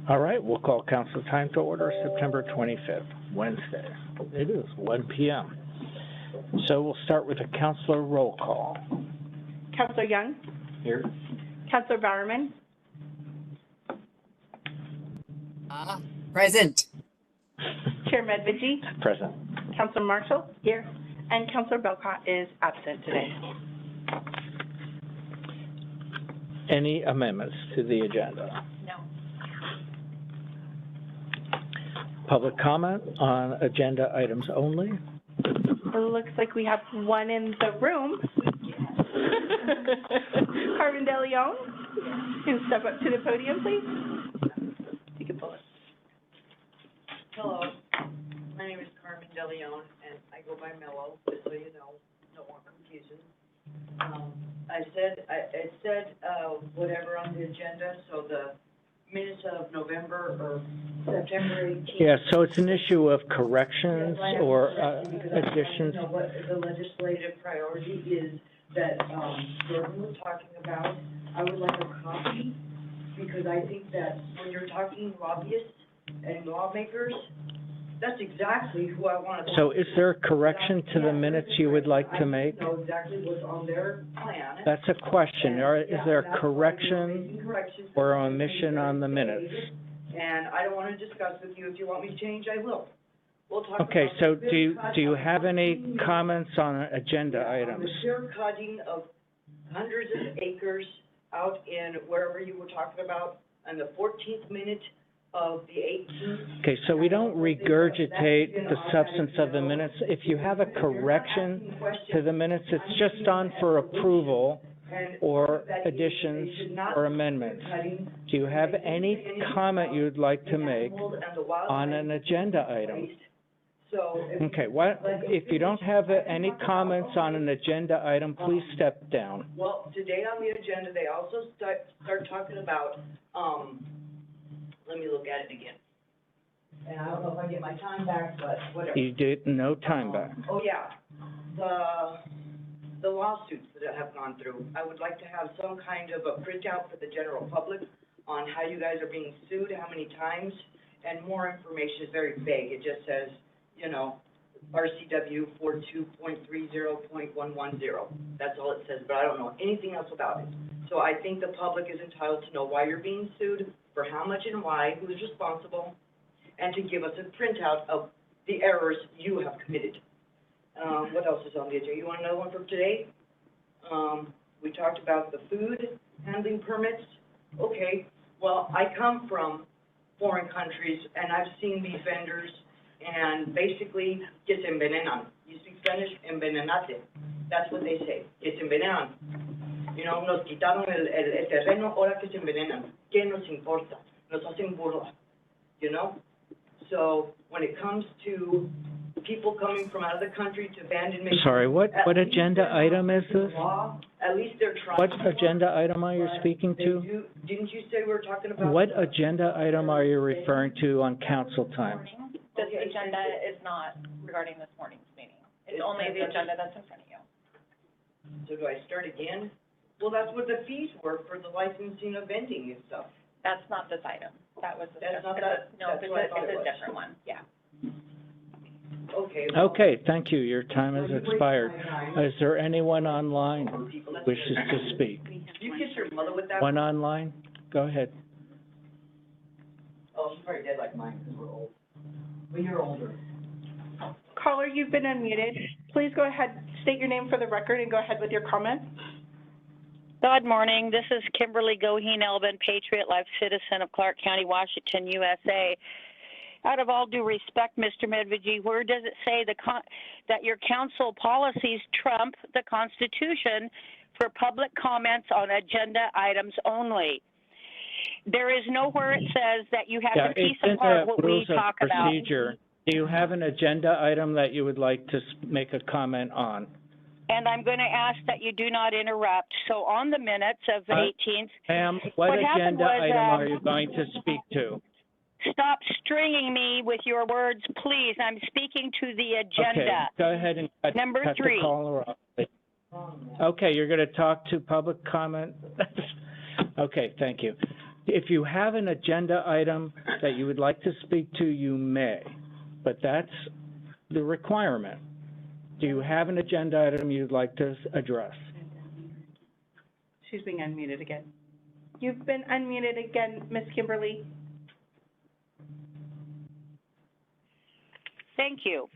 All right, we'll call council time to order September 25th, Wednesday. It is 1 p.m. So we'll start with a councilor roll call. Councilor Young? Here. Councilor Bowerman? Present. Chair Medvigi? Present. Councilor Marshall? Here. And Councilor Belcott is absent today. Any amendments to the agenda? No. Public comment on agenda items only? It looks like we have one in the room. Carmen De Leon, can you step up to the podium, please? You can pull it. Hello, my name is Carmen De Leon, and I go by Mello, just so you know, no more confusion. It said whatever on the agenda, so the minutes of November or September 18th. Yeah, so it's an issue of corrections Yes, or because I additions. know what the legislative priority is that Jordan was talking about. I would like a copy, because I think that when you're talking lobbyists and lawmakers, that's exactly who I want to talk to. So is there a correction to the minutes you would like to make? I know exactly what's on their plan. That's a question. Is there a correction or omission on the minutes? And I don't want to discuss with you. If you want me to change, I will. We'll talk Okay, about so the do you have any comments on agenda on items? the clear cutting of hundreds of acres out in wherever you were talking about, on the 14th minute of the 18th. Okay, so we don't regurgitate the substance of the minutes. If you have a correction to the minutes, it's just on for approval or additions or amendments. Do you have any comment you'd like to make on an agenda item? Okay, if you don't have any comments on an agenda item, please step down. Well, today on the agenda, they also start talking about, let me look at it again. And I don't know if I get my time back, but whatever. You did no time back. Oh, yeah. The lawsuits that have gone through, I would like to have some kind of a printout for the general public on how you guys are being sued, how many times, and more information is very vague. It just says, you know, RCW 42.30.110. That's all it says, but I don't know anything else about it. So I think the public is entitled to know why you're being sued, for how much and why, who's responsible, and to give us a printout of the errors you have committed. What else is on the agenda? You want another one from today? We talked about the food handling permits. Okay, well, I come from foreign countries, and I've seen these vendors, and basically, que se envenenan. You speak Spanish? Envenenate. That's what they say, que se envenenan. You know, nos quitaron el terreno, ahora que se envenenan. ¿Qué nos importa? Nos hacen burla, you know? So when it comes to people coming from out of the country to abandon... Sorry, what agenda item is this? At least they're trying. What agenda item are you speaking to? Didn't you say we were talking about... What agenda item are you referring to on council time? This agenda is not regarding this morning's meeting. It's only the agenda that's in front of you. So do I start again? Well, that's what the fees were for the licensing of vending and stuff. That's not this item. That was That's not that. that. No, That's it's what I thought a it was. different one. Yeah. Okay. Well, Okay, thank you. Your time has expired. Is there anyone online who wishes to speak? You kiss your mother with that? One online? Go ahead. Oh, she's probably dead like mine because we're old. But you're older. Caller, you've been unmuted. Please go ahead, state your name for the record, and go ahead with your comment. Good morning. This is Kimberly Goheen Elbin, Patriot Life citizen of Clark County, Washington, USA. Out of all due respect, Mr. Medvigi, where does it say that your council policies trump the Constitution for public comments on agenda items only? There is nowhere it says that you have to piece apart what we talk about. Procedure. Do you have an agenda item that you would like to make a comment on? And I'm going to ask that you do not interrupt. So on the minutes of the 18th, Ma'am, what agenda item are you going to speak to? Stop stringing me with your words, please. I'm speaking to the agenda. Okay, go ahead and cut Number 3. the caller off. Okay, you're going to talk to public comment? Okay, thank you. If you have an agenda item that you would like to speak to, you may, but that's the requirement. Do you have an agenda item you'd like to address? She's being unmuted again. You've been unmuted again, Ms. Kimberly. Thank you.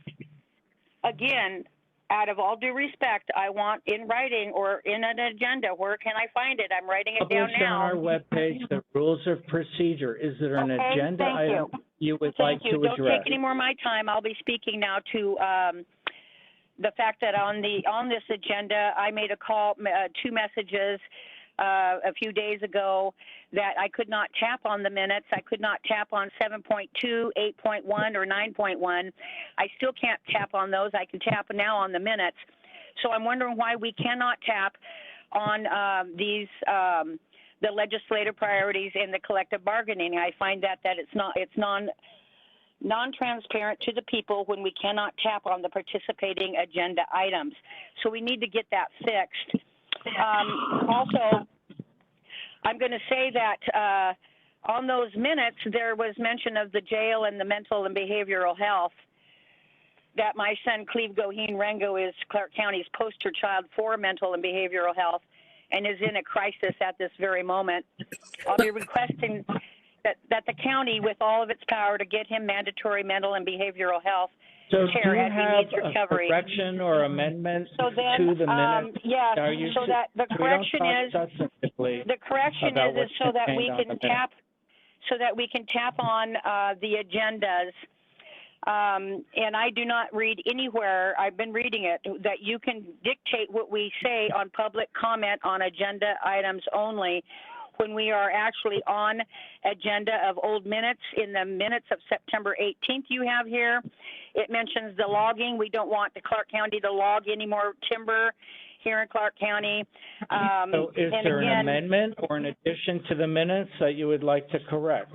Again, out of all due respect, I want in writing or in an agenda. Where can I find it? I'm writing it down Published on now. our webpage, the rules of procedure. Is there an Okay, agenda thank item you would like Thank to you. address? Don't take any more of my time. I'll be speaking now to the fact that on this agenda, I made a call, 2 messages a few days ago that I could not tap on the minutes. I could not tap on 7.2, 8.1, or 9.1. I still can't tap on those. I can tap now on the minutes. So I'm wondering why we cannot tap on the legislative priorities and the collective bargaining. I find that it's non-transparent to the people when we cannot tap on the participating agenda items. So we need to get that fixed. Also, I'm going to say that on those minutes, there was mention of the jail and the mental and behavioral health, that my son, Cleve Goheen Rengo, is Clark County's poster child for mental and behavioral health and is in a crisis at this very moment. I'll be requesting that the county, with all of its power, to get him mandatory mental and behavioral health So care do you as he have needs a recovery. correction or amendment So then, to the minutes? yes, Are you so that the correction is, the correction about is what's so that we contained on can the minutes. tap on the agendas. And I do not read anywhere, I've been reading it, that you can dictate what we say on public comment on agenda items only when we are actually on agenda of old minutes. In the minutes of September 18th you have here, it mentions the logging. We don't want the Clark County to log any more timber here in Clark County. So is and there an again, amendment or an addition to the minutes that you would like to correct?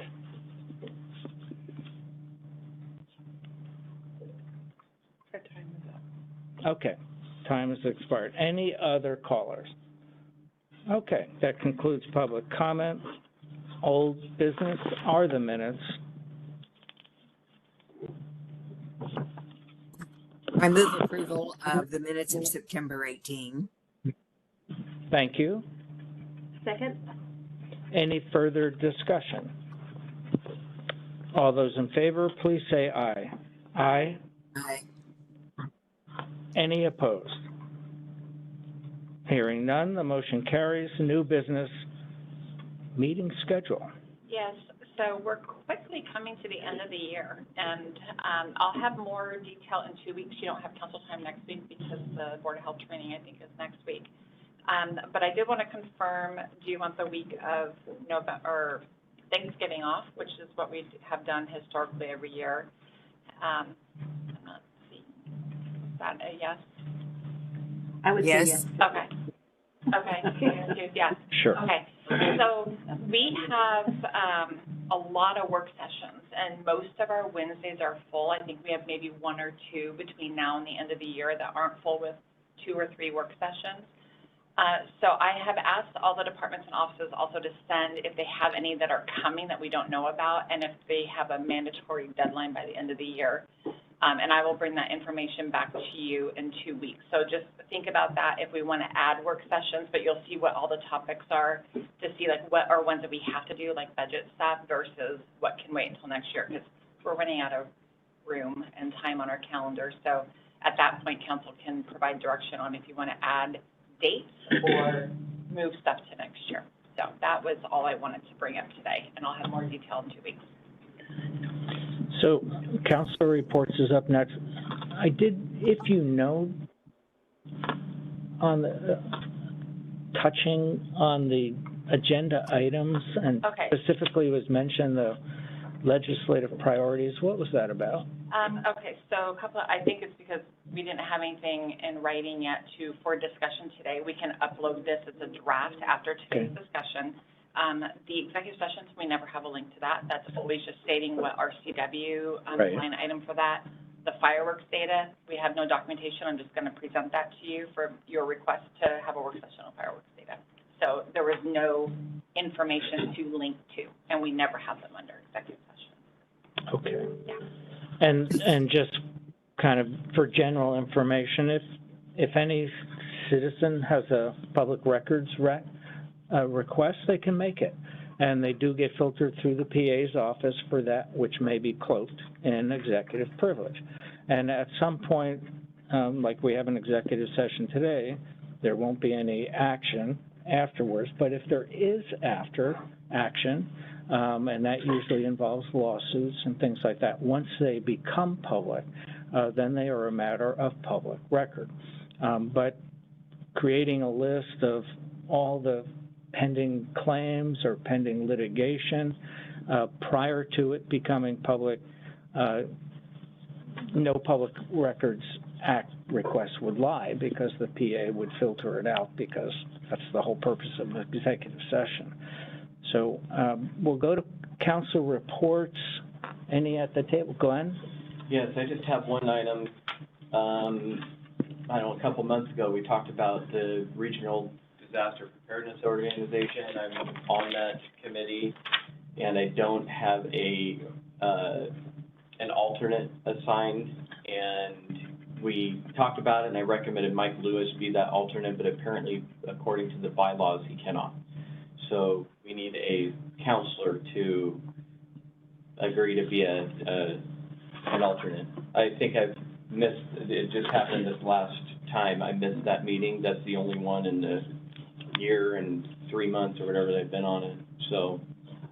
Her time is up. Okay, time has expired. Any other callers? Okay, that concludes public comment. Old business are the minutes. I move approval of the minutes of September 18. Thank you. Second? Any further discussion? All those in favor, please say aye. Aye. Aye. Any opposed? Hearing none, the motion carries. New business meeting schedule. Yes, so we're quickly coming to the end of the year, and I'll have more detail in 2 weeks. You don't have council time next week because the Board of Health training, I think, is next week. But I did want to confirm, do you want the week of November or Thanksgiving off, which is what we have done historically every year? Let's see, is that a yes? I would say Yes. yes. Okay. Okay, yes. Sure. Okay, so we have a lot of work sessions, and most of our Wednesdays are full. I think we have maybe 1 or 2 between now and the end of the year that aren't full with 2 or 3 work sessions. So I have asked all the departments and offices also to send if they have any that are coming that we don't know about, and if they have a mandatory deadline by the end of the year. And I will bring that information back to you in 2 weeks. So just think about that if we want to add work sessions, but you'll see what all the topics are to see like what are ones that we have to do, like budget stuff, versus what can wait until next year, because we're running out of room and time on our calendar. So at that point, council can provide direction on if you want to add dates or move stuff to next year. So that was all I wanted to bring up today, and I'll have more detail in 2 weeks. So council reports is up next. I did, if you know, on the, touching on the agenda items, and Okay. specifically was mentioned the legislative priorities. What was that about? Okay, so a couple of, I think it's because we didn't have anything in writing yet for discussion today. We can upload this as a draft after today's discussion. The executive sessions, we never have a link to that. That's always just stating what our CW Right. line item for that. The fireworks data, we have no documentation. I'm just going to present that to you for your request to have a work session on fireworks data. So there was no information to link to, and we never have them under executive session. Okay. Yeah. And just kind of for general information, if any citizen has a public records request, they can make it. And they do get filtered through the PA's office for that, which may be cloaked in executive privilege. And at some point, like we have an executive session today, there won't be any action afterwards. But if there is after action, and that usually involves lawsuits and things like that, once they become public, then they are a matter of public record. But creating a list of all the pending claims or pending litigation prior to it becoming public, no Public Records Act request would lie, because the PA would filter it out, because that's the whole purpose of the executive session. So we'll go to council reports. Any at the table? Glenn? Yes, I just have one item. I don't know, a couple months ago, we talked about the Regional Disaster Preparedness Organization. I'm on that committee, and I don't have an alternate assigned. And we talked about it, and I recommended Mike Lewis be that alternate, but apparently, according to the bylaws, he cannot. So we need a counselor to agree to be an alternate. I think I've missed, it just happened this last time, I missed that meeting. That's the only one in the year and 3 months or whatever they've been on it, so.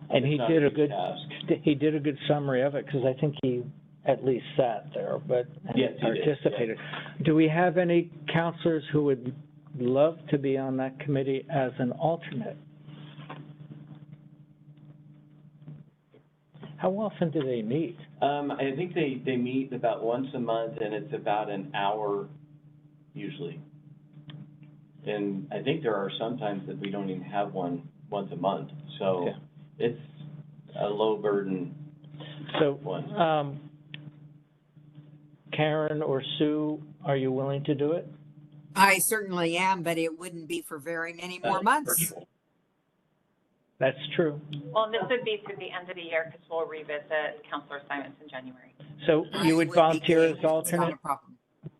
And he it's not did a big good, task. he did a good summary of it, because I think he at least sat there, but Yes, he did, participated. Do we have any counselors who would love to be on that committee as an alternate? How often do they meet? I think they meet about once a month, and it's about an hour usually. And I think there are some times that we don't even have one once a month, so Yeah. it's a low burden So, one. Karen or Sue, are you willing to do it? I certainly am, but it wouldn't be for very many more months. That's true. Well, this would be through the end of the year, because we'll revisit counselor assignments in January. So you would I be volunteer game. as It's not alternate? a problem.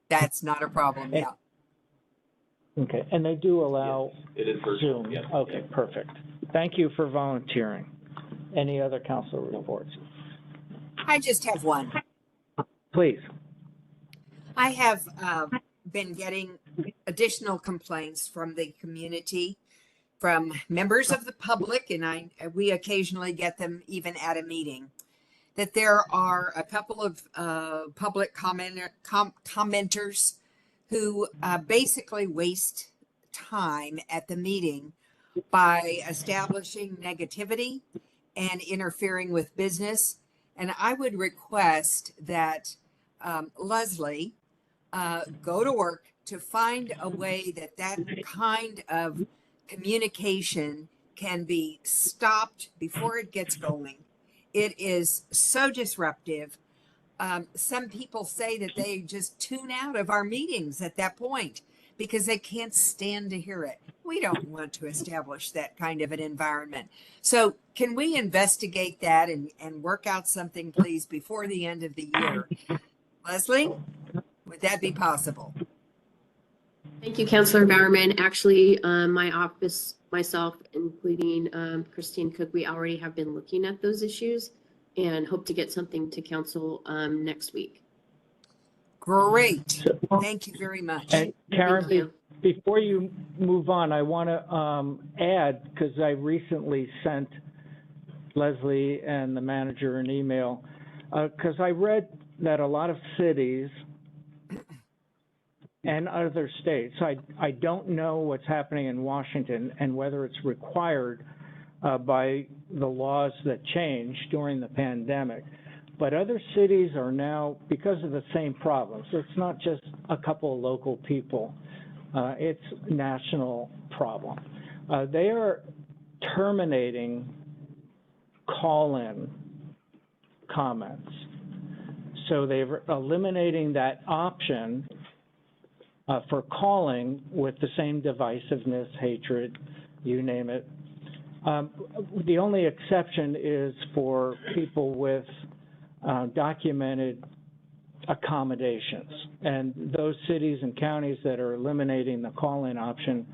That's not a problem, yeah. Okay, and they do allow It is virtual, Zoom? yes. Okay, perfect. Thank you for volunteering. Any other council reports? I just have one. Please. I have been getting additional complaints from the community, from members of the public, and we occasionally get them even at a meeting, that there are a couple of public commenters who basically waste time at the meeting by establishing negativity and interfering with business. And I would request that Leslie go to work to find a way that kind of communication can be stopped before it gets going. It is so disruptive. Some people say that they just tune out of our meetings at that point because they can't stand to hear it. We don't want to establish that kind of an environment. So can we investigate that and work out something, please, before the end of the year? Leslie, would that be possible? Thank you, Councilor Bowerman. Actually, my office, myself, including Christine Cook, we already have been looking at those issues and hope to get something to council next week. Great. Thank you very much. And Karen, Thank you. before you move on, I want to add, because I recently sent Leslie and the manager an email, because I read that a lot of cities and other states, I don't know what's happening in Washington and whether it's required by the laws that changed during the pandemic. But other cities are now, because of the same problems, it's not just a couple of local people, it's a national problem. They are terminating call-in comments. So they're eliminating that option for calling with the same divisiveness, hatred, you name it. The only exception is for people with documented accommodations. And those cities and counties that are eliminating the call-in option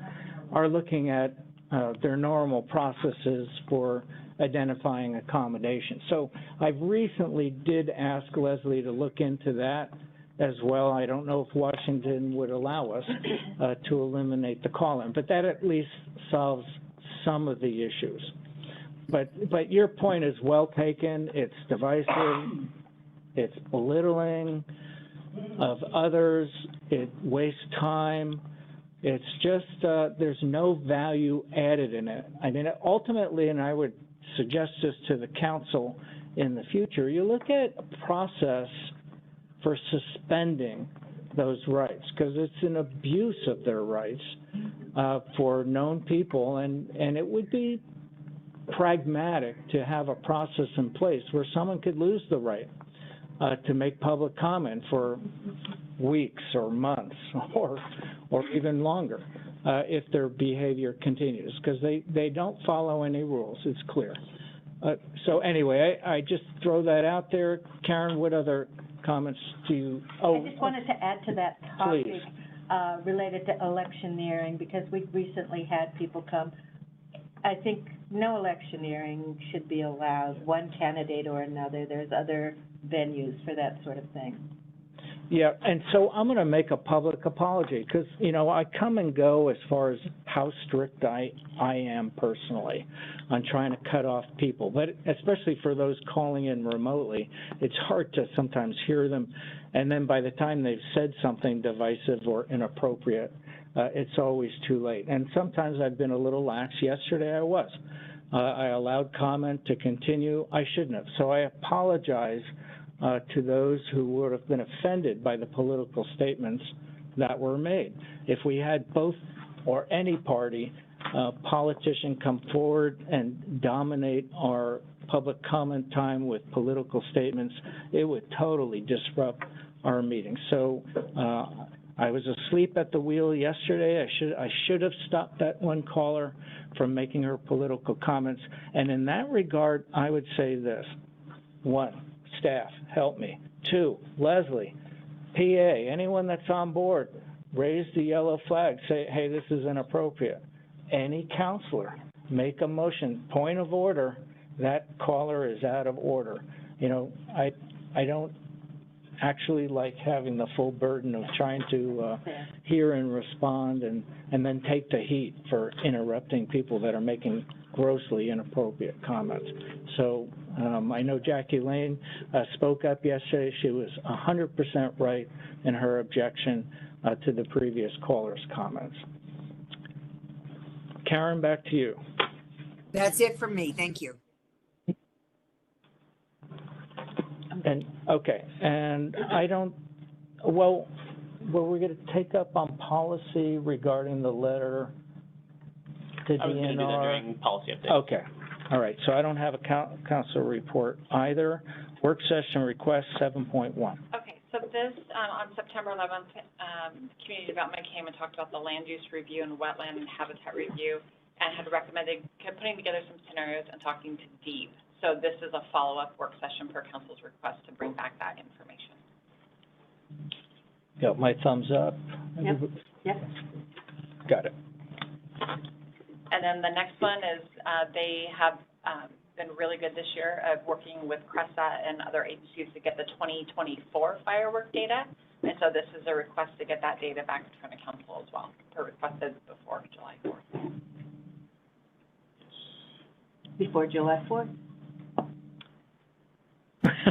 are looking at their normal processes for identifying accommodations. So I recently did ask Leslie to look into that as well. I don't know if Washington would allow us to eliminate the call-in, but that at least solves some of the issues. But your point is well taken. It's divisive. It's belittling of others. It wastes time. It's just, there's no value added in it. I mean, ultimately, and I would suggest this to the council in the future, you look at a process for suspending those rights, because it's an abuse of their rights for known people, and it would be pragmatic to have a process in place where someone could lose the right to make public comment for weeks or months or even longer if their behavior continues, because they don't follow any rules, it's clear. So anyway, I just throw that out there. Karen, what other comments do you? Oh, I just wanted to add to that topic please. Related to electioneering, because we recently had people come. I think no electioneering should be allowed, one candidate or another. There's other venues for that sort of thing. Yeah, and so I'm going to make a public apology, because, you know, I come and go as far as how strict I am personally on trying to cut off people, but especially for those calling in remotely, it's hard to sometimes hear them, and then by the time they've said something divisive or inappropriate, it's always too late. And sometimes I've been a little lax. Yesterday I was. I allowed comment to continue. I shouldn't have. So I apologize to those who would have been offended by the political statements that were made. If we had both or any party politician come forward and dominate our public comment time with political statements, it would totally disrupt our meeting. So I was asleep at the wheel yesterday. I should have stopped that one caller from making her political comments. And in that regard, I would say this. One, staff, help me. Two, Leslie, PA, anyone that's on board, raise the yellow flag, say, hey, this is inappropriate. Any counselor, make a motion, point of order, that caller is out of order. You know, I don't actually like having the full burden of trying to hear and respond and then take the heat for interrupting people that are making grossly inappropriate comments. So I know Jackie Lane spoke up yesterday. She was 100% right in her objection to the previous caller's comments. Karen, back to you. That's it from me. Thank you. And, okay, and I don't, well, were we going to take up on policy regarding the letter to DNR? I was going to do that during policy update. Okay, all right, so I don't have a council report either. Work session request 7.1. Okay, so this, on September 11th, Community Development came and talked about the land use review and wetland and habitat review, and had recommended putting together some scenarios and talking to DEEP. So this is a follow-up work session per council's request to bring back that information. Got my thumbs up? Yep. Yep. Got it. And then the next one is they have been really good this year at working with CRESA and other agencies to get the 2024 firework data. And so this is a request to get that data back in front of council as well, or requested before July 4th. Before July 4th?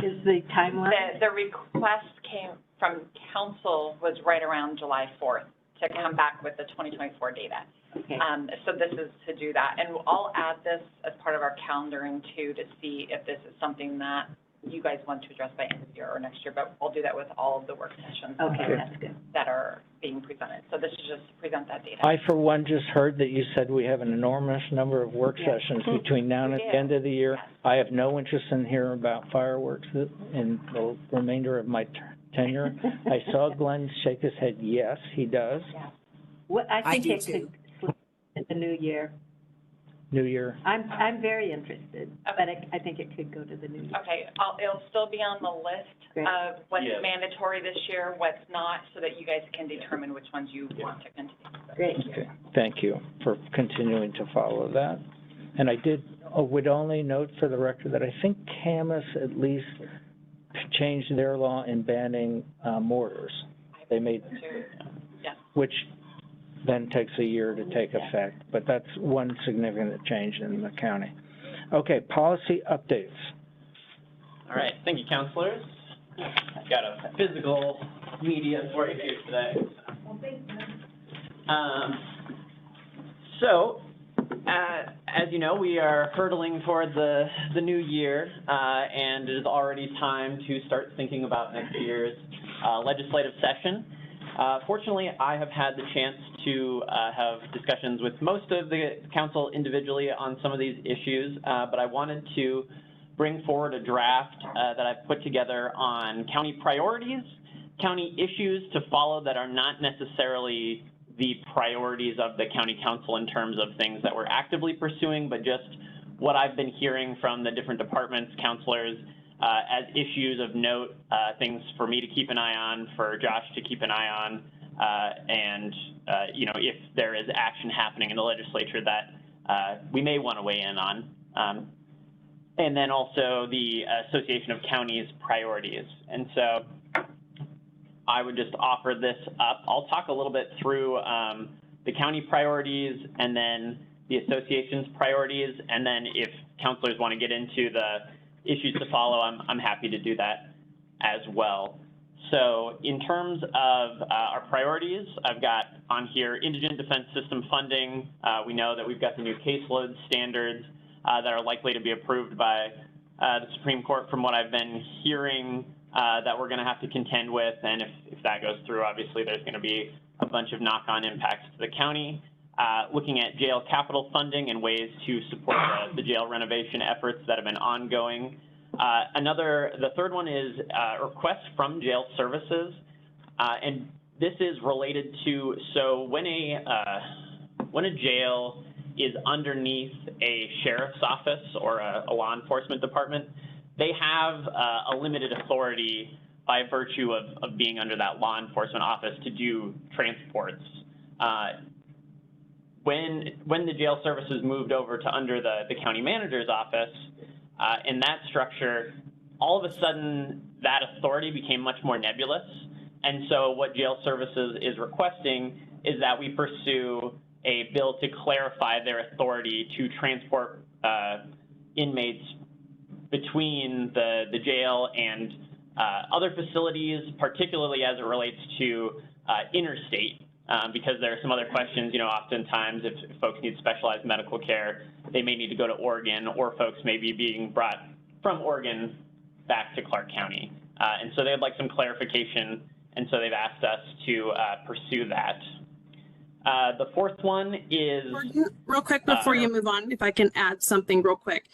Is the timeline? The request came from council was right around July 4th to come back with the 2024 data. Okay. So this is to do that. And I'll add this as part of our calendaring too to see if this is something that you guys want to address by end of the year or next year, but I'll do that with all of the work sessions Okay, that's good. that are being presented. So this is just to present that data. I, for one, just heard that you said we have an enormous number of work Yeah. sessions between now and We the do. end of the year. Yes. I have no interest in hearing about fireworks in the remainder of my tenure. I saw Glenn shake his head, yes, he does. What, I think do it too. could slip in the new year. New Year? I'm very interested, but I think it could go to the new year. Okay, it'll still be on the list Great. of what's Yeah. mandatory this year, what's not, so that you guys can determine which ones you want to continue. Great. Okay, thank you for continuing to follow that. And I would only note for the record that I think Camas at least changed their law in banning mortars. They made, Yeah. which then takes a year to take effect, but that's one significant change in the county. Okay, policy updates. All right, thank you, counselors. I've got a physical media for you here today. So, as you know, we are hurtling toward the new year, and it is already time to start thinking about next year's legislative session. Fortunately, I have had the chance to have discussions with most of the council individually on some of these issues, but I wanted to bring forward a draft that I've put together on county priorities, county issues to follow that are not necessarily the priorities of the county council in terms of things that we're actively pursuing, but just what I've been hearing from the different departments, counselors, as issues of note, things for me to keep an eye on, for Josh to keep an eye on, and you know, if there is action happening in the legislature that we may want to weigh in on. And then also the Association of Counties priorities. And so I would just offer this up. I'll talk a little bit through the county priorities and then the association's priorities, and then if counselors want to get into the issues to follow, I'm happy to do that as well. So in terms of our priorities, I've got on here indigent defense system funding. We know that we've got the new caseload standards that are likely to be approved by the Supreme Court from what I've been hearing that we're going to have to contend with. And if that goes through, obviously there's going to be a bunch of knock-on impacts to the county. Looking at jail capital funding and ways to support the jail renovation efforts that have been ongoing. The third one is a request from jail services. And this is related to, so when a jail is underneath a sheriff's office or a law enforcement department, they have a limited authority by virtue of being under that law enforcement office to do transports. When the jail services moved over to under the county manager's office, in that structure, all of a sudden that authority became much more nebulous. And so what jail services is requesting is that we pursue a bill to clarify their authority to transport inmates between the jail and other facilities, particularly as it relates to interstate, because there are some other questions, you know, oftentimes if folks need specialized medical care, they may need to go to Oregon, or folks may be being brought from Oregon back to Clark County. And so they'd like some clarification, and so they've asked us to pursue that. The fourth one is... Real quick before you move on, if I can add something real quick.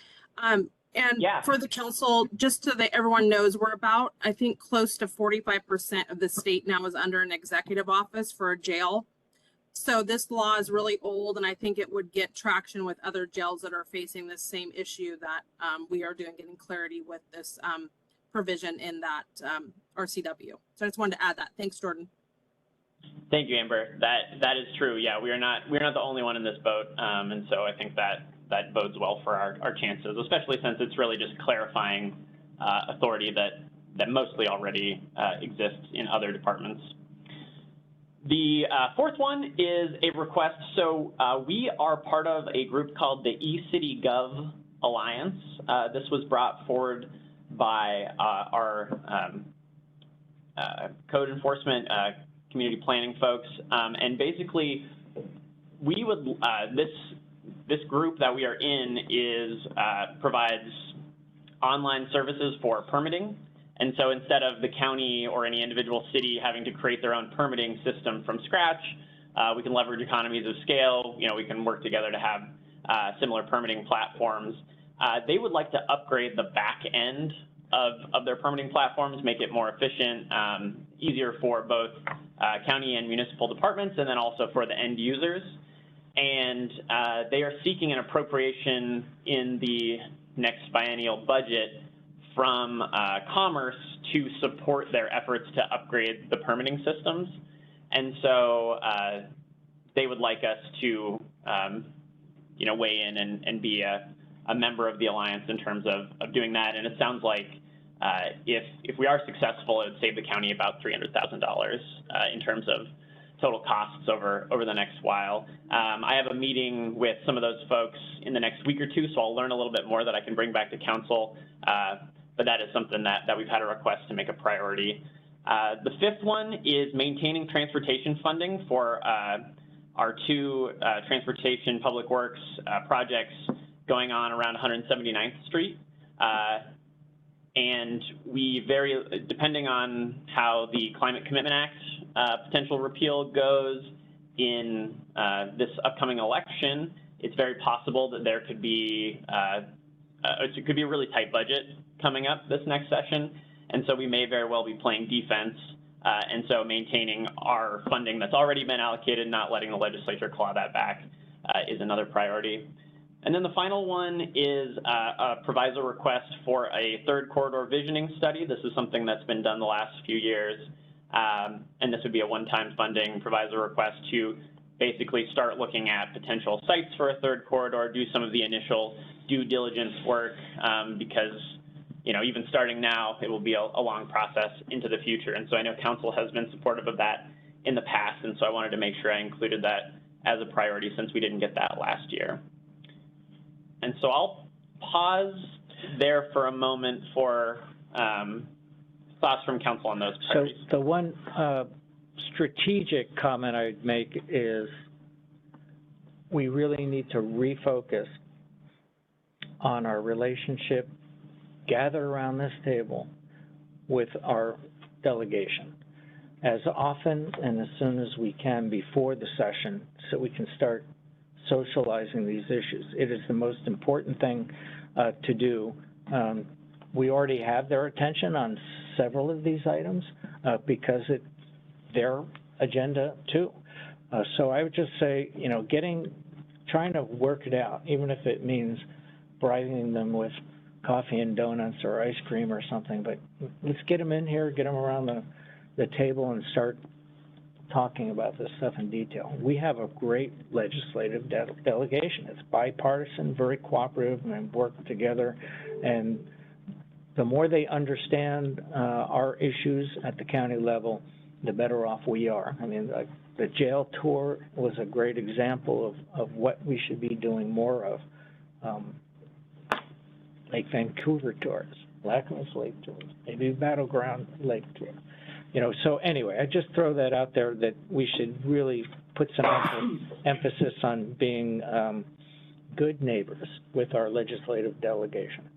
For the council, just so that everyone knows, we're about, I think, close to 45% of the state now is under an executive office for a jail. So this law is really old, and I think it would get traction with other jails that are facing this same issue that we are doing, getting clarity with this provision in that RCW. So I just wanted to add that. Thanks, Jordan. Thank you, Amber. That is true. Yeah, we're not the only one in this boat, and so I think that bodes well for our chances, especially since it's really just clarifying authority that mostly already exists in other departments. The fourth one is a request. So we are part of a group called the eCity Gov Alliance. This was brought forward by our code enforcement community planning folks, and basically we would this group that we are in provides online services for permitting. And so instead of the county or any individual city having to create their own permitting system from scratch, we can leverage economies of scale. You know, we can work together to have similar permitting platforms. They would like to upgrade the back end of their permitting platforms, make it more efficient, easier for both county and municipal departments, and then also for the end users. and they are seeking an appropriation in the next biennial budget from Commerce to support their efforts to upgrade the permitting systems. And so they would like us to, weigh in and be a member of the Alliance in terms of doing that. And it sounds like if we are successful, it would save the county about $300,000 in terms of total costs over the next while. I have a meeting with some of those folks in the next week or two, so I'll learn a little bit more that I can bring back to council. But that is something that we've had a request to make a priority. The fifth one is maintaining transportation funding for our two transportation public works projects going on around 179th Street. And we depending on how the Climate Commitment Act potential repeal goes in this upcoming election, it's very possible that there could be, it could be a really tight budget coming up this next session. And so we may very well be playing defense. And so maintaining our funding that's already been allocated, not letting the legislature claw that back is another priority. And then the final one is a proviso request for a third corridor visioning study. This is something that's been done the last few years. And this would be a one-time funding proviso request to basically start looking at potential sites for a third corridor, do some of the initial due diligence work, because even starting now, it will be a long process into the future. And so I know council has been supportive of that in the past, and so I wanted to make sure I included that as a priority since we didn't get that last year. And so I'll pause there for a moment for thoughts from council on those priorities. So the one strategic comment I'd make is we really need to refocus on our relationship, gather around this table with our delegation as often and as soon as we can before the session so we can start socializing these issues. It is the most important thing to do. We already have their attention on several of these items because it's their agenda too. So I would just say, trying to work it out, even if it means bribing them with coffee and donuts or ice cream or something, but let's get them in here, get them around the table and start talking about this stuff in detail. We have a great legislative delegation. It's bipartisan, very cooperative, and work together. And the more they understand our issues at the county level, the better off we are. I mean, the jail tour was a great example of what we should be doing more of. Lake Vancouver tours, Clackamas Lake tours, maybe Battleground Lake tour. So anyway, I just throw that out there that we should really put some emphasis on being good neighbors with our legislative delegation.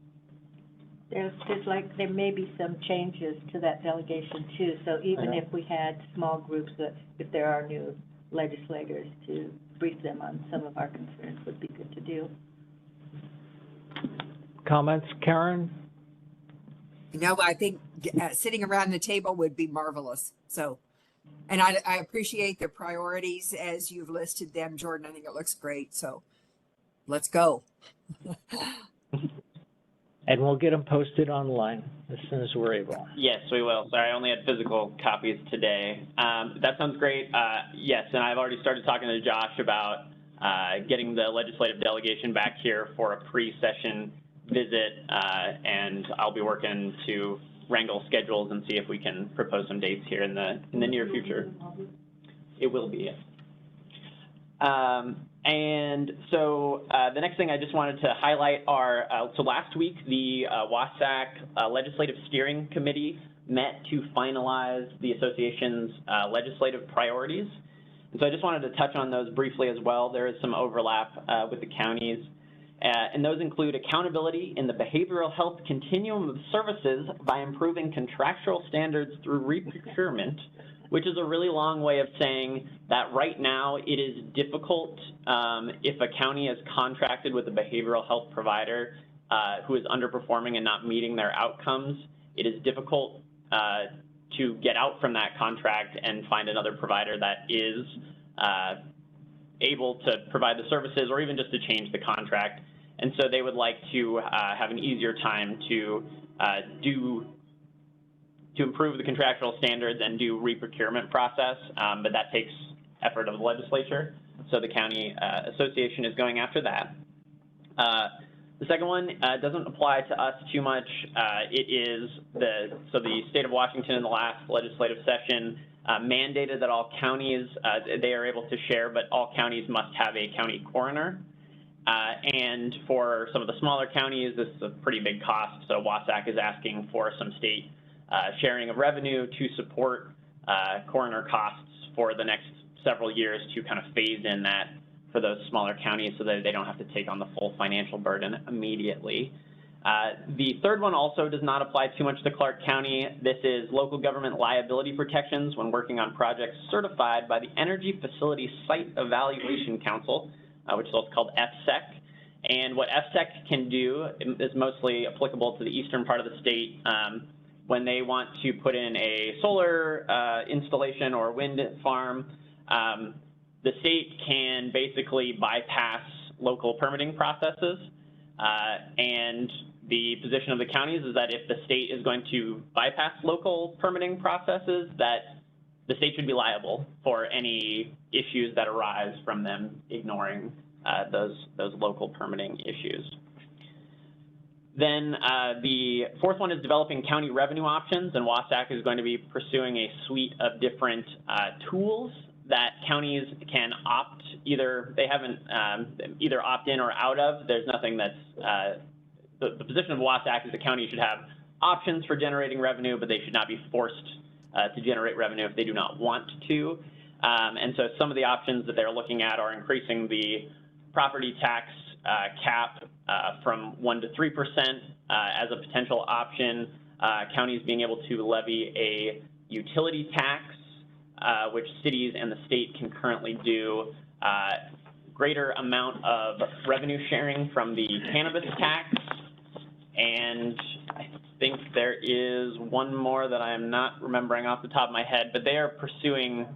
There may be some changes to that delegation too. So even if we had small groups, if there are new legislators, to brief them on some of our concerns would be good to do. Comments, Karen? I think sitting around the table would be marvelous. So, and I appreciate the priorities as you've listed them, Jordan. I think it looks great. So let's go. And we'll get them posted online as soon as we're able. Yes, we will. Sorry, I only had physical copies today. That sounds great. Yes, and I've already started talking to Josh about getting the legislative delegation back here for a pre-session visit, and I'll be working to wrangle schedules and see if we can propose some dates here in the near future. It will be, yes. And so the next thing I just wanted to highlight are, so last week the WASAC Legislative Steering Committee met to finalize the association's legislative priorities. And so I just wanted to touch on those briefly as well. There is some overlap with the counties. And those include accountability in the behavioral health continuum of services by improving contractual standards through reprocurement, which is a really long way of saying that right now it is difficult if a county is contracted with a behavioral health provider who is underperforming and not meeting their outcomes. It is difficult to get out from that contract and find another provider that is able to provide the services or even just to change the contract. And so they would like to have an easier time to improve the contractual standards and do re-procurement process, but that takes effort of the legislature. So the county association is going after that. The second one doesn't apply to us too much. It is so the state of Washington in the last legislative session mandated that all counties, they are able to share, but all counties must have a county coroner. And for some of the smaller counties, this is a pretty big cost. So Wasatch is asking for some state sharing of revenue to support coroner costs for the next several years to kind of phase in that for those smaller counties so that they don't have to take on the full financial burden immediately. The third one also does not apply too much to Clark County. This is local government liability protections when working on projects certified by the Energy Facility Site Evaluation Council, which is also called FSEC. And what FSEC can do is mostly applicable to the eastern part of the state when they want to put in a solar installation or wind farm. The state can basically bypass local permitting processes, and the position of the counties is that if the state is going to bypass local permitting processes, that the state should be liable for any issues that arise from them ignoring those local permitting issues. Then the fourth one is developing county revenue options, and Wasatch is going to be pursuing a suite of different tools that counties can opt they haven't either opt in or out of. There's nothing that's the position of Wasatch is the county should have options for generating revenue, but they should not be forced to generate revenue if they do not want to. And so some of the options that they're looking at are increasing the property tax cap from 1% to 3% as a potential option. Counties being able to levy a utility tax, which cities and the state can currently do. Greater amount of revenue sharing from the cannabis tax. And I think there is one more that I am not remembering off the top of my head, but they are pursuing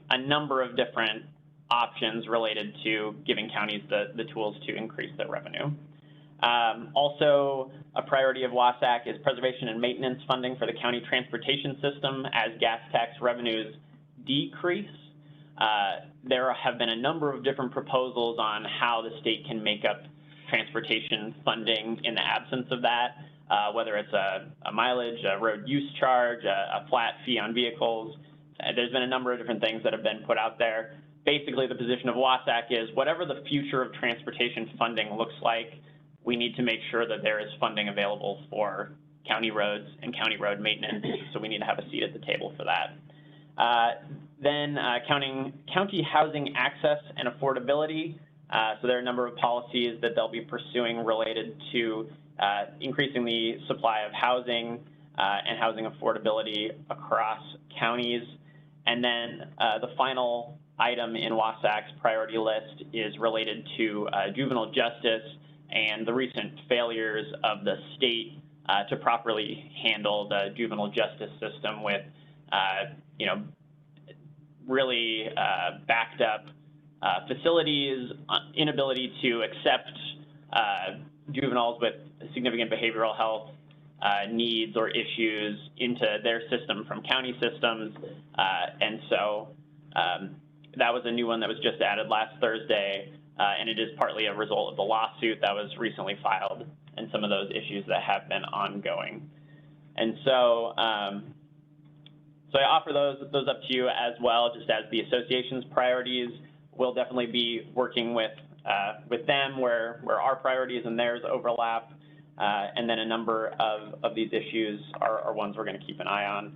a number of different options related to giving counties the tools to increase their revenue. Also, a priority of Wasatch is preservation and maintenance funding for the county transportation system as gas tax revenues decrease. There have been a number of different proposals on how the state can make up transportation funding in the absence of that, whether it's a mileage, a road use charge, a flat fee on vehicles. There's been a number of different things that have been put out there. Basically, the position of Wasatch is whatever the future of transportation funding looks like, we need to make sure that there is funding available for county roads and county road maintenance, so we need to have a seat at the table for that. Then county housing access and affordability. So there are a number of policies that they'll be pursuing related to increasing the supply of housing and housing affordability across counties. And then the final item in Wasatch's priority list is related to juvenile justice and the recent failures of the state to properly handle the juvenile justice system with, really backed up facilities, inability to accept juveniles with significant behavioral health needs or issues into their system from county systems. And so that was a new one that was just added last Thursday, and it is partly a result of the lawsuit that was recently filed and some of those issues that have been ongoing. And so, so I offer those up to you as well, just as the association's priorities. We'll definitely be working with them where our priorities and theirs overlap, and then a number of these issues are ones we're going to keep an eye on.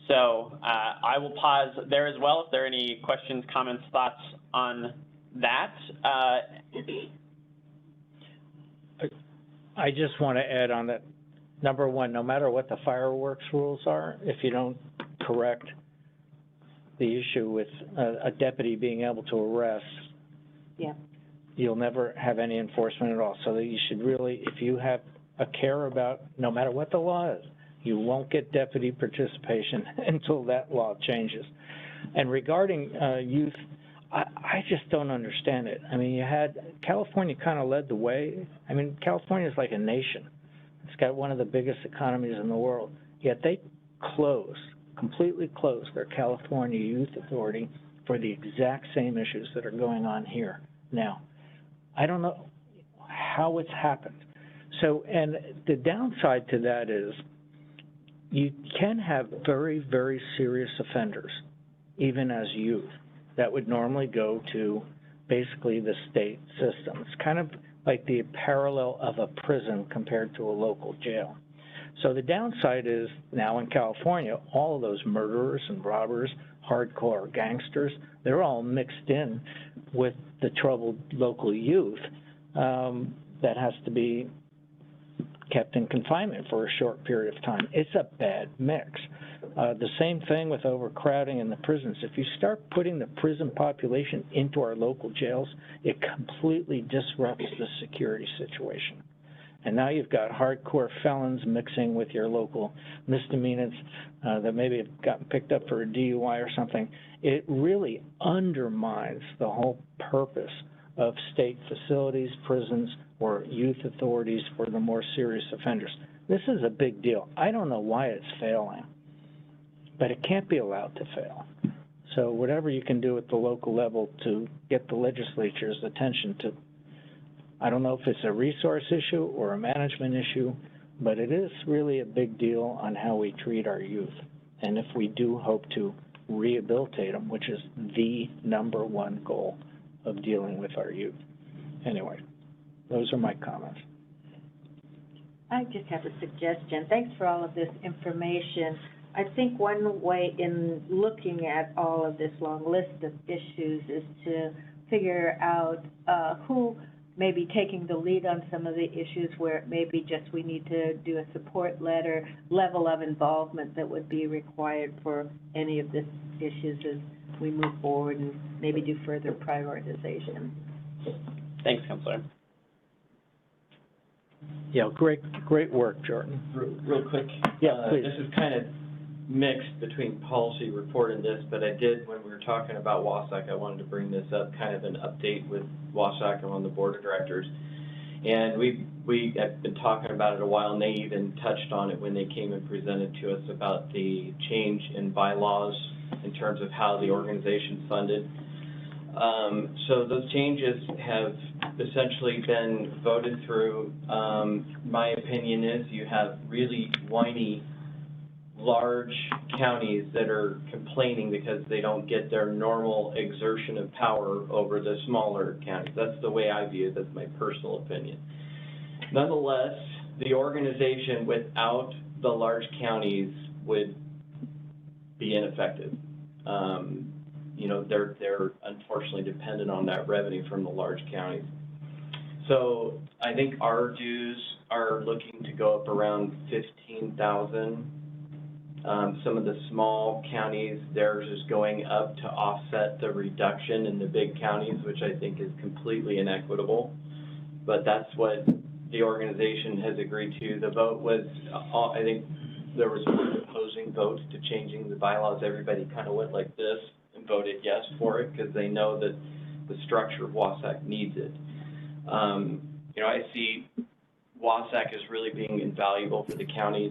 So I will pause there as well if there are any questions, comments, thoughts on that. I just want to add on that. Number one, no matter what the fireworks rules are, if you don't correct the issue with a deputy being able to arrest, you'll never have any enforcement at all. So that you should really, if you have a care about, no matter what the law is, you won't get deputy participation until that law changes. And regarding youth, I just don't understand it. I mean, California kind of led the way. I mean, California is like a nation. It's got one of the biggest economies in the world, yet they completely closed their California Youth Authority for the exact same issues that are going on here now. I don't know how it's happened. So, and the downside to that is you can have very, very serious offenders, even as youth, that would normally go to basically the state system. It's kind of like the parallel of a prison compared to a local jail. So the downside is now in California, all of those murderers and robbers, hardcore gangsters, they're all mixed in with the troubled local youth that has to be kept in confinement for a short period of time. It's a bad mix. The same thing with overcrowding in the prisons. If you start putting the prison population into our local jails, it completely disrupts the security situation. And now you've got hardcore felons mixing with your local misdemeanors that maybe have gotten picked up for a DUI or something. It really undermines the whole purpose of state facilities, prisons, or youth authorities for the more serious offenders. This is a big deal. I don't know why it's failing, but it can't be allowed to fail. So whatever you can do at the local level to get the legislature's attention to, I don't know if it's a resource issue or a management issue, but it is really a big deal on how we treat our youth. And if we do hope to rehabilitate them, which is the #1 goal of dealing with our youth. Anyway, those are my comments. I just have a suggestion. Thanks for all of this information. I think one way in looking at all of this long list of issues is to figure out who may be taking the lead on some of the issues where it may be just we need to do a support level of involvement that would be required for any of these issues as we move forward and maybe do further prioritization. Thanks, Councilor. Yeah, great work, Jordan. Real quick. Yeah, please. This is kind of mixed between policy report and this, but I did, when we were talking about WASAC, I wanted to bring this up, kind of an update with WASAC. I'm on the board of directors. And we have been talking about it a while, and they even touched on it when they came and presented to us about the change in bylaws in terms of how the organization's funded. So those changes have essentially been voted through. My opinion is you have really whiny, large counties that are complaining because they don't get their normal exertion of power over the smaller counties. That's the way I view it. That's my personal opinion. Nonetheless, the organization without the large counties would be ineffective. You know, they're unfortunately dependent on that revenue from the large counties. So I think our dues are looking to go up around 15,000. Some of the small counties, theirs is going up to offset the reduction in the big counties, which I think is completely inequitable. But that's what the organization has agreed to. The vote was, I think there was one opposing vote to changing the bylaws. Everybody kind of went like this and voted yes for it because they know that the structure of WASAC needs it. You know, I see WASAC is really being invaluable for the county.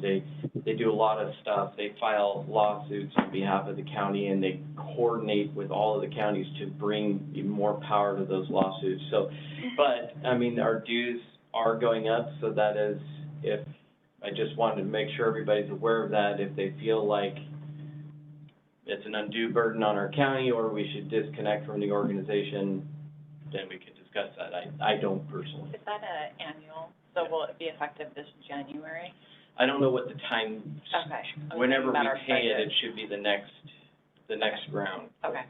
They do a lot of stuff. They file lawsuits on behalf of the county, and they coordinate with all of the counties to bring even more power to those lawsuits. So, but, I mean, our dues are going up, so that is, if, I just wanted to make sure everybody's aware of that. If they feel like it's an undue burden on our county or we should disconnect from the organization, then we can discuss that. I don't personally. Is that an annual? So will it be effective this January? I don't know what the time. Okay. Whenever we pay it, it should be the next round. Okay.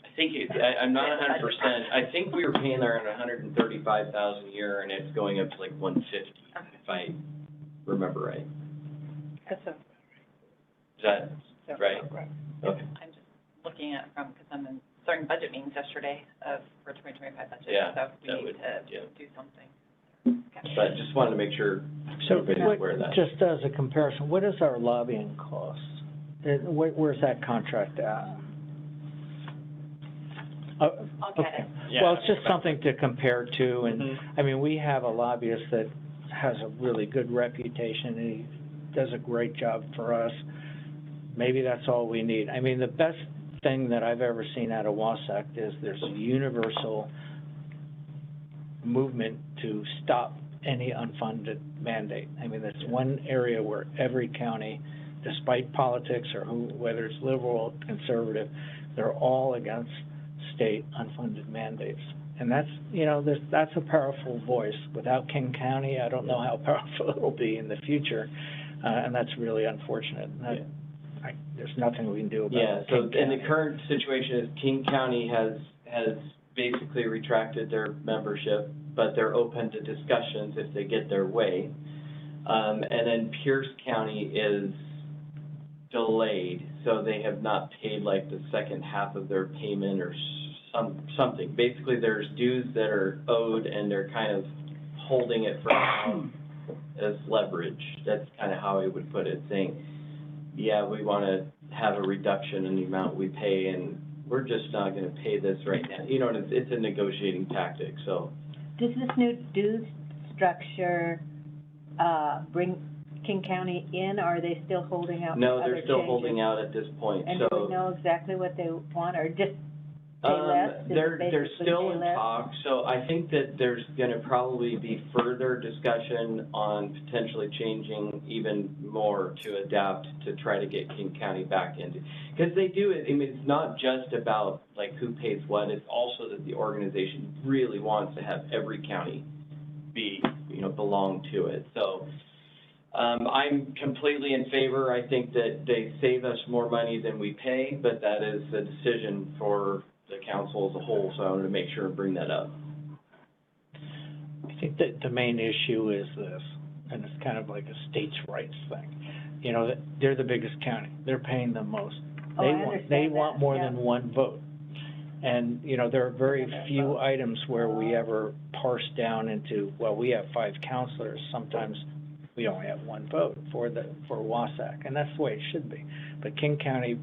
I think I'm not 100%. I think we were paying around 135,000 a year, and it's going up to like 150, if I remember right. That's Is that right? Okay. I'm just looking at because I'm in certain budget meetings yesterday for 2025 budget. Yeah, so we need to do something. Okay. But just wanted to make sure everybody's aware of that. Just as a comparison, what is our lobbying cost? Where's that contract at? I'll get it. Well, it's just something to compare to, and, Mhm. I mean, we have a lobbyist that has a really good reputation, and he does a great job for us. Maybe that's all we need. I mean, the best thing that I've ever seen out of Wausau is there's a universal movement to stop any unfunded mandate. I mean, that's one area where every county, despite politics or whether it's liberal, conservative, they're all against state unfunded mandates. And that's, you know, that's a powerful voice. Without King County, I don't know how powerful it'll be in the future, and that's really unfortunate. There's nothing we can do about it. Yeah, so in the current situation is King County has basically retracted their membership, but they're open to discussions if they get their way. And then Pierce County is delayed, so they have not paid like the second half of their payment or something. Basically, there's dues that are owed and they're kind of holding it for now as leverage. That's kind of how I would put it, saying, yeah, we want to have a reduction in the amount we pay and we're just not going to pay this right now. You know, it's a negotiating tactic, so. Does this new dues structure, bring King County in, or are they still holding out for No, other they're still changes? holding out at this point, And so. do we know exactly what they want, or just pay less? Is it They're basically still pay in less? talks, so I think that there's gonna probably be further discussion on potentially changing even more to adapt to try to get King County back into. Because they do it, I mean, it's not just about like who pays what, it's also that the organization really wants to have every county be, you know, belong to it, so. I'm completely in favor. I think that they save us more money than we pay, but that is a decision for the council as a whole, so I wanted to make sure and bring that up. I think that the main issue is this, and it's kind of like a states' rights thing. You know, they're the biggest county. They're paying the most. Oh, I They understand want that, more yeah. than one vote. And, you know, there are very few items where we ever parse down into, well, we have 5 counselors. Sometimes we only have 1 vote for Wausau, and that's the way it should be. But King County,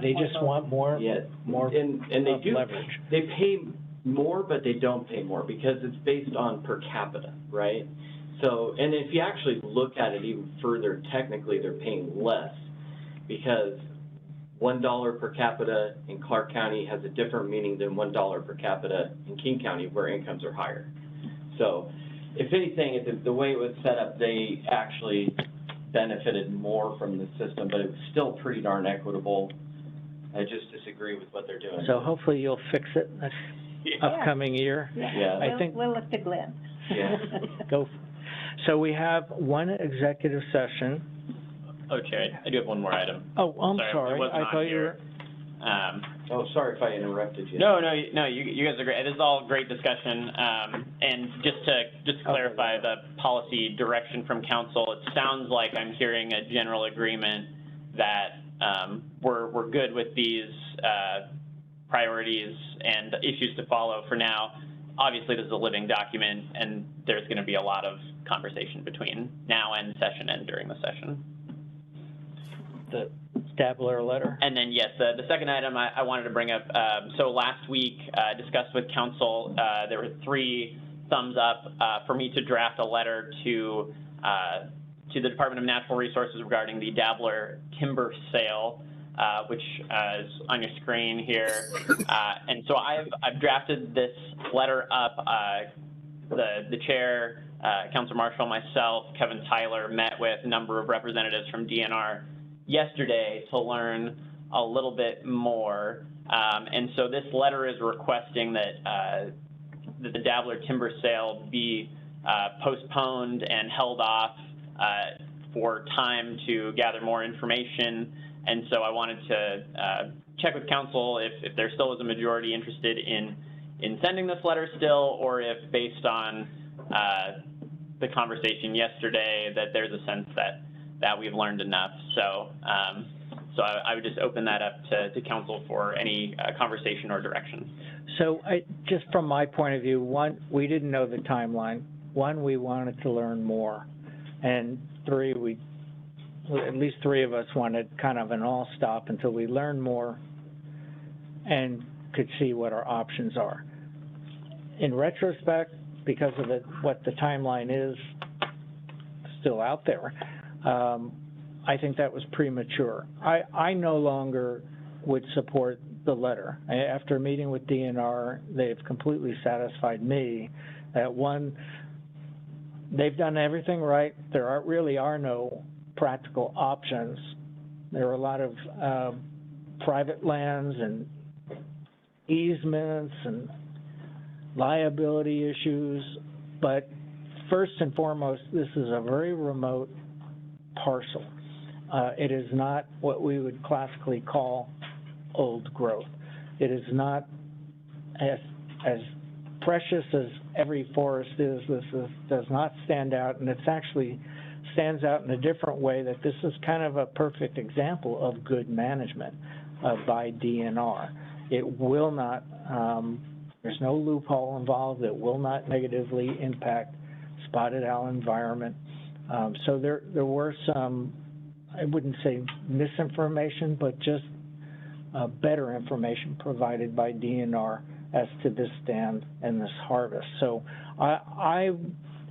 they just want more And they do, leverage. they pay more, but they don't pay more because it's based on per capita, right? So, and if you actually look at it even further, technically they're paying less because $1 per capita in Clark County has a different meaning than $1 per capita in King County where incomes are higher. So, if anything, the way it was set up, they actually benefited more from the system, but it was still pretty darn equitable. I just disagree with what they're doing. So hopefully you'll fix it next upcoming year. Yeah. I think. We'll look to Glenn. Yeah. Go. So we have one executive session. Oh, Chair, I do have one more item. Oh, I'm Sorry, it sorry. wasn't I on thought you here. were. Oh, sorry if I interrupted you. No, you guys are great. This is all great discussion. And just to clarify the policy direction from council, it sounds like I'm hearing a general agreement that we're good with these priorities and issues to follow for now. Obviously, this is a living document, and there's going to be a lot of conversation between now and session and during the session. The Stabler letter? And then, yes, the second item I wanted to bring up, so last week, discussed with council, there were 3 thumbs up for me to draft a letter to the Department of Natural Resources regarding the Dabbler timber sale, which is on your screen here. And so I've drafted this letter up. The chair, Councilor Marshall, myself, Kevin Tyler met with a number of representatives from DNR yesterday to learn a little bit more. And so this letter is requesting that the Dabbler timber sale be postponed and held off for time to gather more information. And so I wanted to check with council if there still is a majority interested in sending this letter still, or if based on the conversation yesterday that there's a sense that we've learned enough. So so I would just open that up to council for any conversation or direction. So just from my point of view, 1, we didn't know the timeline. 1, we wanted to learn more. And 3, at least 3 of us wanted kind of an all stop until we learn more. and could see what our options are. In retrospect, because of what the timeline is still out there, I think that was premature. I no longer would support the letter. After meeting with DNR, they've completely satisfied me that, one, they've done everything right. There really are no practical options. There are a lot of private lands and easements and liability issues, but first and foremost, this is a very remote parcel. It is not what we would classically call old growth. It is not as precious as every forest is. Does not stand out, and it's actually stands out in a different way, that this is kind of a perfect example of good management by DNR. It will not, there's no loophole involved. It will not negatively impact spotted owl environment. So there were some, I wouldn't say misinformation, but just better information provided by DNR as to this stand and this harvest. So I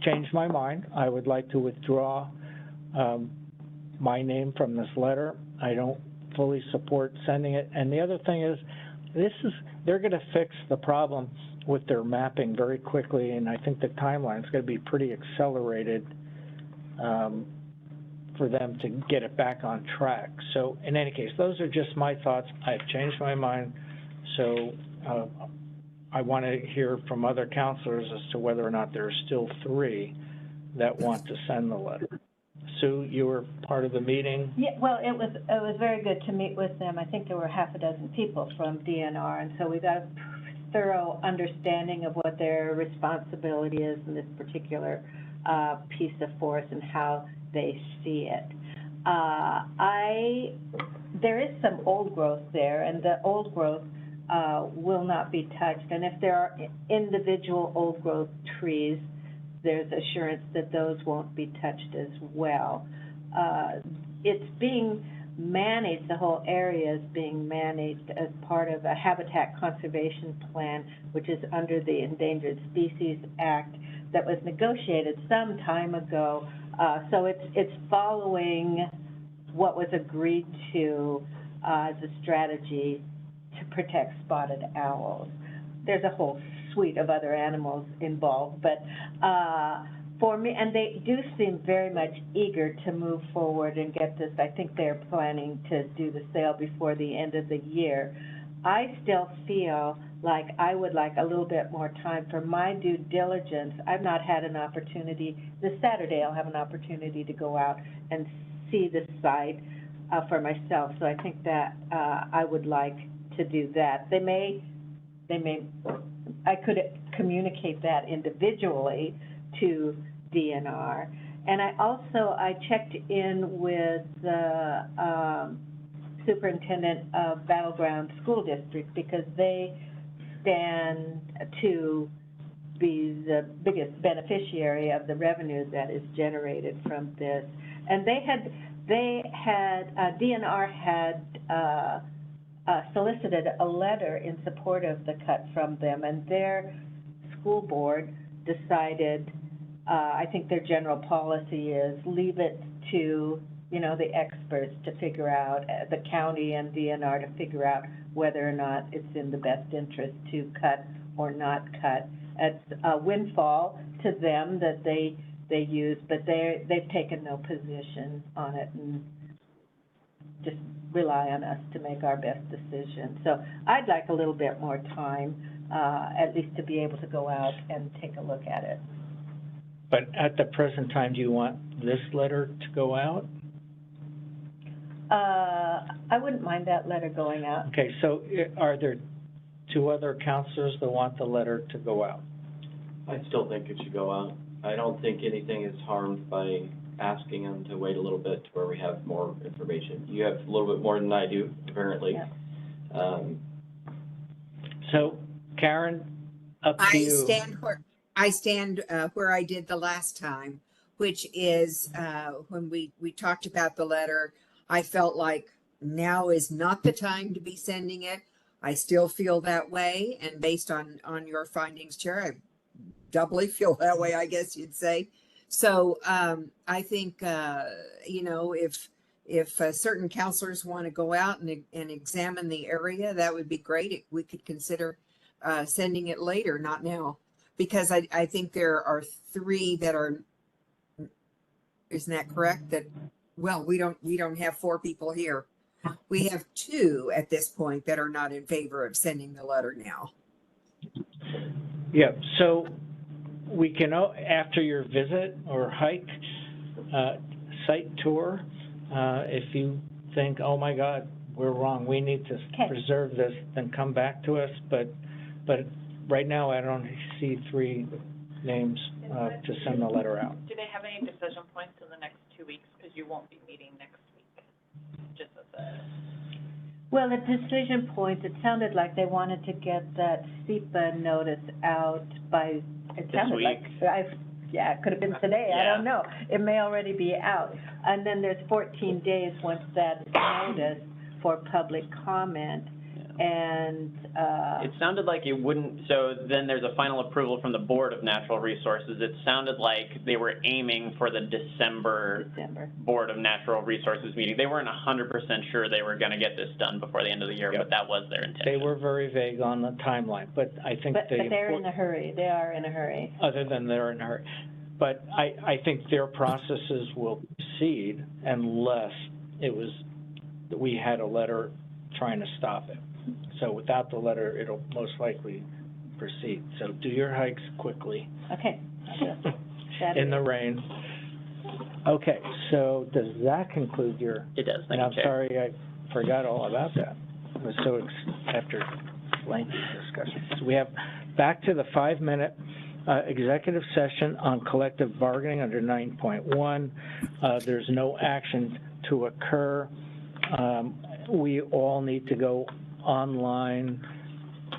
changed my mind. I would like to withdraw my name from this letter. I don't fully support sending it. And the other thing is, they're going to fix the problem with their mapping very quickly, and I think the timeline is going to be pretty accelerated for them to get it back on track. So in any case, those are just my thoughts. I've changed my mind, so I want to hear from other counselors as to whether or not there are still 3 that want to send the letter. Sue, you were part of the meeting? Yeah, well, it was very good to meet with them. I think there were half a dozen people from DNR, and so we got a thorough understanding of what their responsibility is in this particular piece of forest and how they see it. There is some old growth there, and the old growth will not be touched. And if there are individual old growth trees, there's assurance that those won't be touched as well. It's being managed, the whole area is being managed as part of a habitat conservation plan, which is under the Endangered Species Act that was negotiated some time ago. So it's following what was agreed to as a strategy to protect spotted owls. There's a whole suite of other animals involved, but for me, and they do seem very much eager to move forward and get this. I think they're planning to do the sale before the end of the year. I still feel like I would like a little bit more time for my due diligence. I've not had an opportunity. This Saturday I'll have an opportunity to go out and see the site for myself, so I think that I would like to do that. I could communicate that individually to DNR. And I checked in with the superintendent of Battleground School District, because they stand to be the biggest beneficiary of the revenue that is generated from this. And DNR had solicited a letter in support of the cut from them, and their school board decided, I think their general policy is leave it to, the experts to figure out, the county and DNR to figure out whether or not it's in the best interest to cut or not cut. It's a windfall to them that they use, but they've taken no position on it and just rely on us to make our best decision. So I'd like a little bit more time, at least to be able to go out and take a look at it. But at the present time, do you want this letter to go out? I wouldn't mind that letter going out. Okay, so are there 2 other counselors that want the letter to go out? I still think it should go out. I don't think anything is harmed by asking them to wait a little bit to where we have more information. You have a little bit more than I do, apparently. Yeah. So, Karen, up to you. I stand where I did the last time, which is when we talked about the letter, I felt like now is not the time to be sending it. I still feel that way, and based on your findings, Chair, I doubly feel that way, I guess you'd say. So I think, you know, if certain counselors want to go out and examine the area, that would be great. We could consider sending it later, not now, because I think there are 3 that are, isn't that correct? That, well, we don't have 4 people here. We have 2 at this point that are not in favor of sending the letter now. Yeah, so we can, after your visit or hike, site tour, if you think, oh my God, we're wrong, we need to preserve this, then come back to us. But right now, I don't see 3 names to send the letter out. Do they have any decision points in the next 2 weeks? Because you won't be meeting next week, just as a... Well, the decision points, it sounded like they wanted to get that SEPA notice out by, it sounded like, yeah, it could have been today, I don't know. It may already be out. And then there's 14 days once that's noticed for public comment. And, It sounded like it wouldn't, so then there's a final approval from the Board of Natural Resources. It sounded like they were aiming for the December Board of Natural Resources meeting. They weren't 100% sure they were going to get this done before the end of the year, but that was their intention. They were very vague on the timeline, but I think but they're in a hurry. They are in a hurry. Other than they're in a hurry. But I think their processes will proceed unless it was, we had a letter trying to stop it. So without the letter, it'll most likely proceed. So do your hikes quickly. Okay. In the rain. Okay, so does that conclude your? It does, thank you, I'm Chair. sorry, I forgot all about that. It was so after lengthy discussion. So we have back to the 5-minute executive session on collective bargaining under 9.1. There's no action to occur. We all need to go online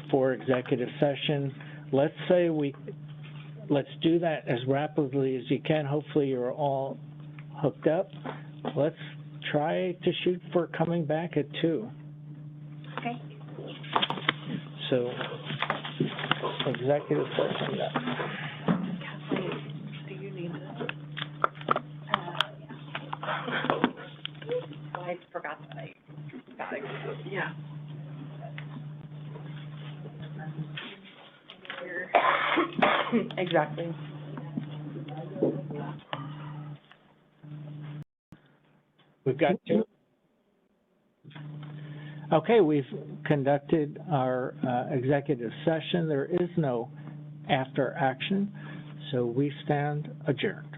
for executive session. Let's do that as rapidly as you can. Hopefully you're all hooked up. Let's try to shoot for coming back at 2. Okay. So, executive session. Do you need this? I forgot that I got it. Yeah. Exactly. We've got 2. Okay, we've conducted our executive session. There is no after action, so we stand adjourned.